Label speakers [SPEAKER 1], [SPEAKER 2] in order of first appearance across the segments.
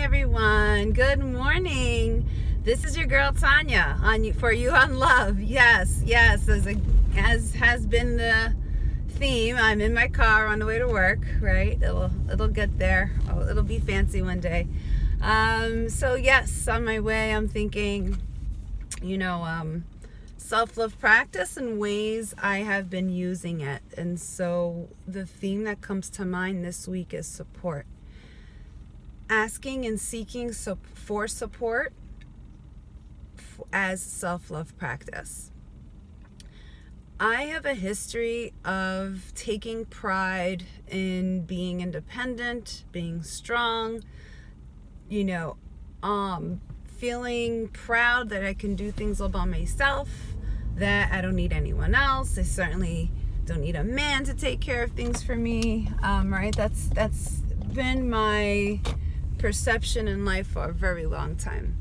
[SPEAKER 1] everyone. Good morning. This is your girl Tanya for you on love. Yes, as has been the theme. I'm in my car on the way to work. Right? It'll get there. Oh, it'll be fancy one day. So yes, on my way, I'm thinking, self-love practice and ways I have been using it. And so the theme that comes to mind this week is support. Asking and seeking for support as self-love practice. I have a history of taking pride in being independent, being strong, feeling proud that I can do things all by myself, that I don't need anyone else. I certainly don't need a man to take care of things for me, right? That's been my perception in life for a very long time,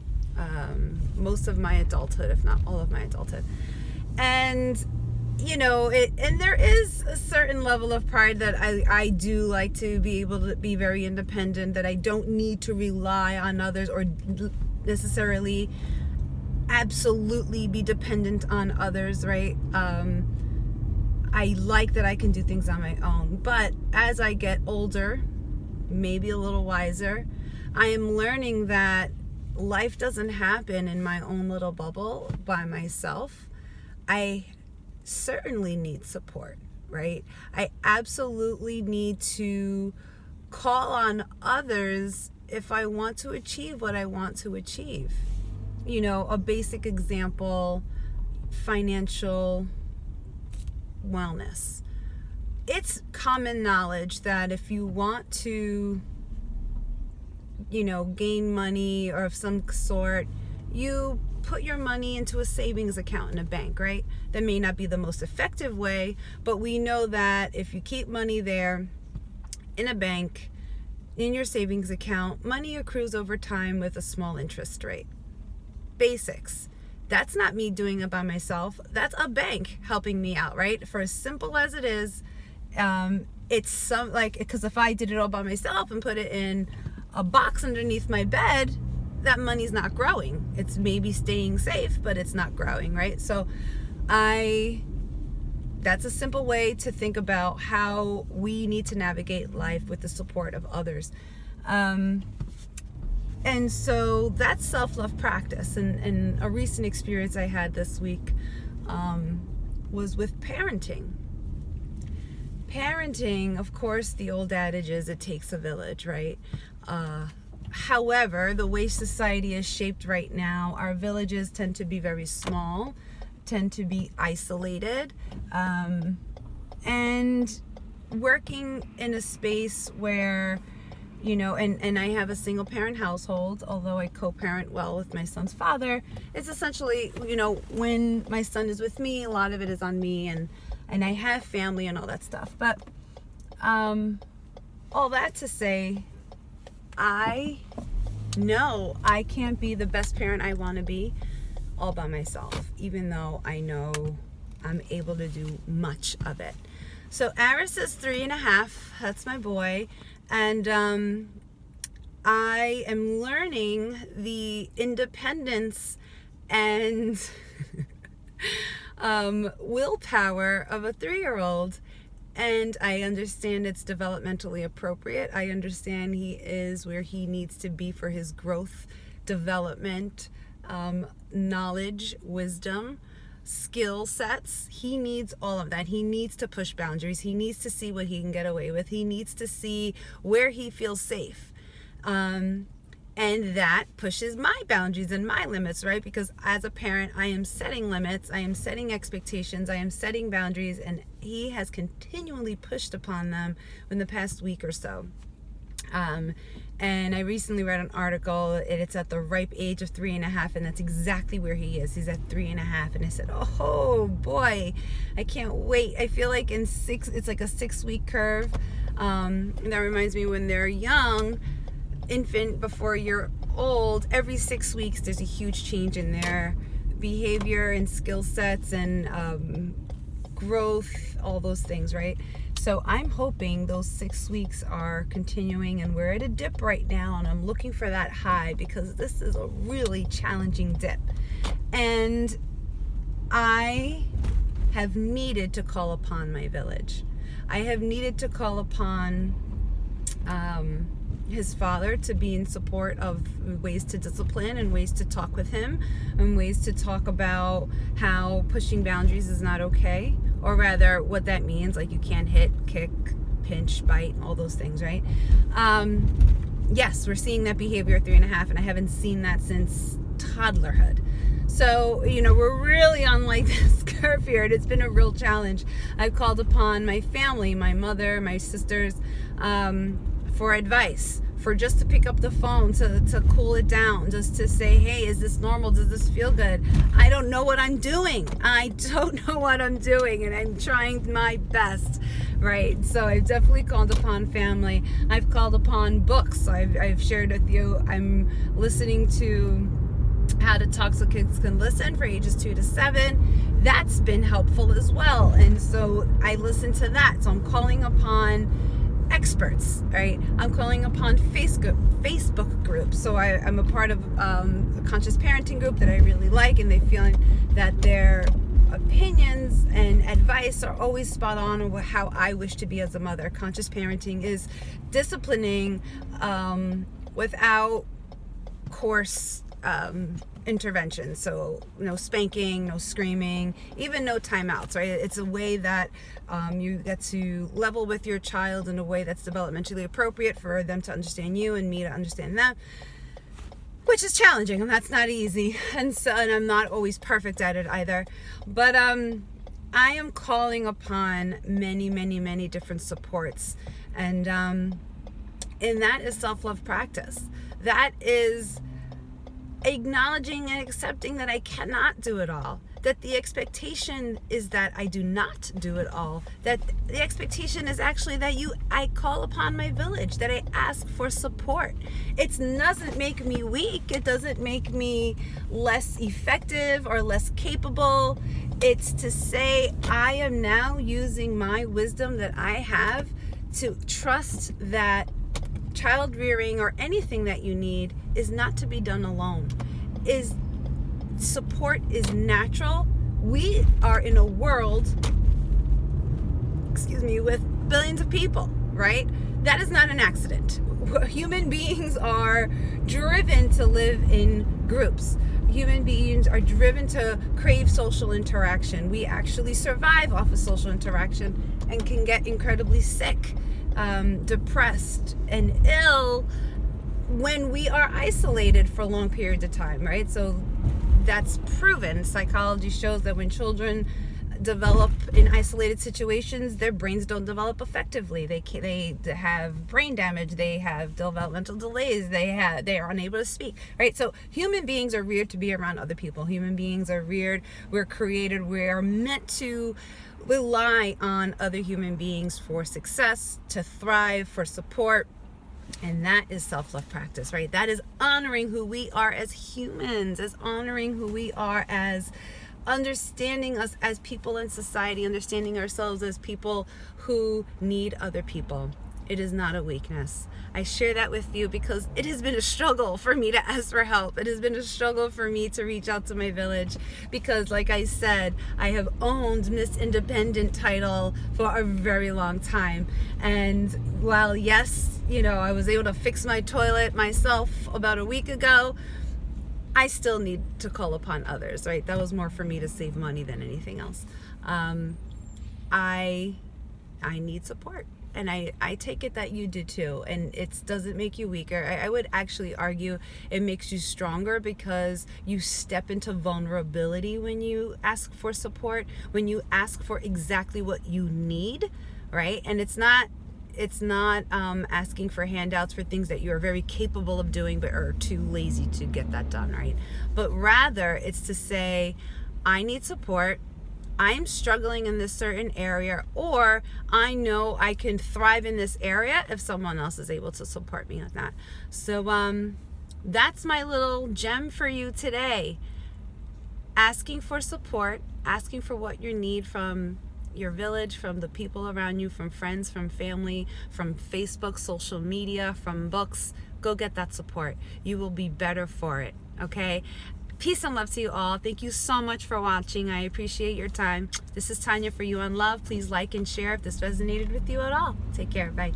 [SPEAKER 1] most of my adulthood, if not all of my adulthood. And and there is a certain level of pride that I do like to be able to be very independent, that I don't need to rely on others or necessarily absolutely be dependent on others, right? I like that I can do things on my own. But as I get older, maybe a little wiser, I am learning that life doesn't happen in my own little bubble by myself. I certainly need support, right? I absolutely need to call on others if I want to achieve what I want to achieve. A basic example, financial wellness. It's common knowledge that if you want to gain money or of some sort, you put your money into a savings account in a bank, right? That may not be the most effective way, but we know that if you keep money there in a bank, in your savings account, money accrues over time with a small interest rate. Basics. That's not me doing it by myself. That's a bank helping me out, right? For as simple as it is, it's because if I did it all by myself and put it in a box underneath my bed, that money's not growing. It's maybe staying safe, but it's not growing, right? So that's a simple way to think about how we need to navigate life with the support of others. And so that's self-love practice. And a recent experience I had this week was with parenting. Parenting, of course, the old adage is it takes a village, right? However, the way society is shaped right now, our villages tend to be very small, tend to be isolated, and working in a space where, and I have a single parent household, although I co-parent well with my son's father. It's essentially, when my son is with me, a lot of it is on me, and I have family and all that stuff. But all that to say, I know I can't be the best parent I want to be all by myself, even though I know I'm able to do much of it. So Aris is 3.5. That's my boy. And I am learning the independence and willpower of a 3-year-old. And I understand it's developmentally appropriate. I understand he is where he needs to be for his growth, development, knowledge, wisdom, skill sets. He needs all of that. He needs to push boundaries. He needs to see what he can get away with. He needs to see where he feels safe. And that pushes my boundaries and my limits, right? Because as a parent, I am setting limits, I am setting expectations, I am setting boundaries, and he has continually pushed upon them in the past week or so. And I recently read an article, and it's at the ripe age of 3.5, and that's exactly where he is. He's at 3.5, and I said, oh boy, I can't wait. I feel like it's like a 6-week curve. And that reminds me when they're young, infant before you're old, every 6 weeks there's a huge change in their behavior and skill sets and growth, all those things, right? So I'm hoping those 6 weeks are continuing, and we're at a dip right now, and I'm looking for that high because this is a really challenging dip. And I have needed to call upon my village. I have needed to call upon his father to be in support of ways to discipline and ways to talk with him and ways to talk about how pushing boundaries is not okay, or rather what that means, like you can't hit, kick, pinch, bite, all those things, right? Yes, we're seeing that behavior at 3.5, and I haven't seen that since toddlerhood. So, we're really on like this curve here, and it's been a real challenge. I've called upon my family, my mother, my sisters, for advice, for just to pick up the phone, to cool it down, just to say, hey, is this normal? Does this feel good? I don't know what I'm doing. And I'm trying my best, right? So I've definitely called upon family. I've called upon books. I've shared with you, I'm listening to How to Talk So Kids Can Listen for ages 2 to 7. That's been helpful as well. And so I listen to that. So I'm calling upon experts, right? I'm calling upon Facebook groups. So I'm a part of a conscious parenting group that I really like, and they feel that their opinions and advice are always spot on with how I wish to be as a mother. Conscious parenting is disciplining without coarse intervention. So no spanking, no screaming, even no timeouts, right? It's a way that you get to level with your child in a way that's developmentally appropriate for them to understand you and me to understand them, which is challenging, and that's not easy. And I'm not always perfect at it either. But I am calling upon many, many, many different supports. And that is self-love practice. That is acknowledging and accepting that I cannot do it all, that the expectation is that I do not do it all, that the expectation is actually that I call upon my village, that I ask for support. It doesn't make me weak. It doesn't make me less effective or less capable. It's to say I am now using my wisdom that I have to trust that child rearing or anything that you need is not to be done alone. Support is natural. We are in a world, with billions of people, right? That is not an accident. Human beings are driven to live in groups. Human beings are driven to crave social interaction. We actually survive off of social interaction and can get incredibly sick, depressed, and ill when we are isolated for long periods of time, right? So that's proven. Psychology shows that when children develop in isolated situations, their brains don't develop effectively. They have brain damage. They have developmental delays. They are unable to speak, right? So human beings are reared to be around other people. Human beings are reared. We're created. We are meant to rely on other human beings for success, to thrive, for support. And that is self-love practice, right? That is honoring who we are as humans, as honoring who we are as understanding us as people in society, understanding ourselves as people who need other people. It is not a weakness. I share that with you because it has been a struggle for me to ask for help. It has been a struggle for me to reach out to my village because, like I said, I have owned Miss Independent title for a very long time. And while, yes, I was able to fix my toilet myself about a week ago, I still need to call upon others, right? That was more for me to save money than anything else. I need support. And I take it that you do too. And it doesn't make you weaker. I would actually argue it makes you stronger because you step into vulnerability when you ask for support, when you ask for exactly what you need, right? And it's not asking for handouts for things that you're very capable of doing but are too lazy to get that done, right? But rather it's to say, I need support. I'm struggling in this certain area, or I know I can thrive in this area if someone else is able to support me on that. So that's my little gem for you today. Asking for support, asking for what you need from your village, from the people around you, from friends, from family, from Facebook, social media, from books. Go get that support. You will be better for it, okay? Peace and love to you all. Thank you so much for watching. I appreciate your time. This is Tanya for You on Love. Please like and share if this resonated with you at all. Take care. Bye.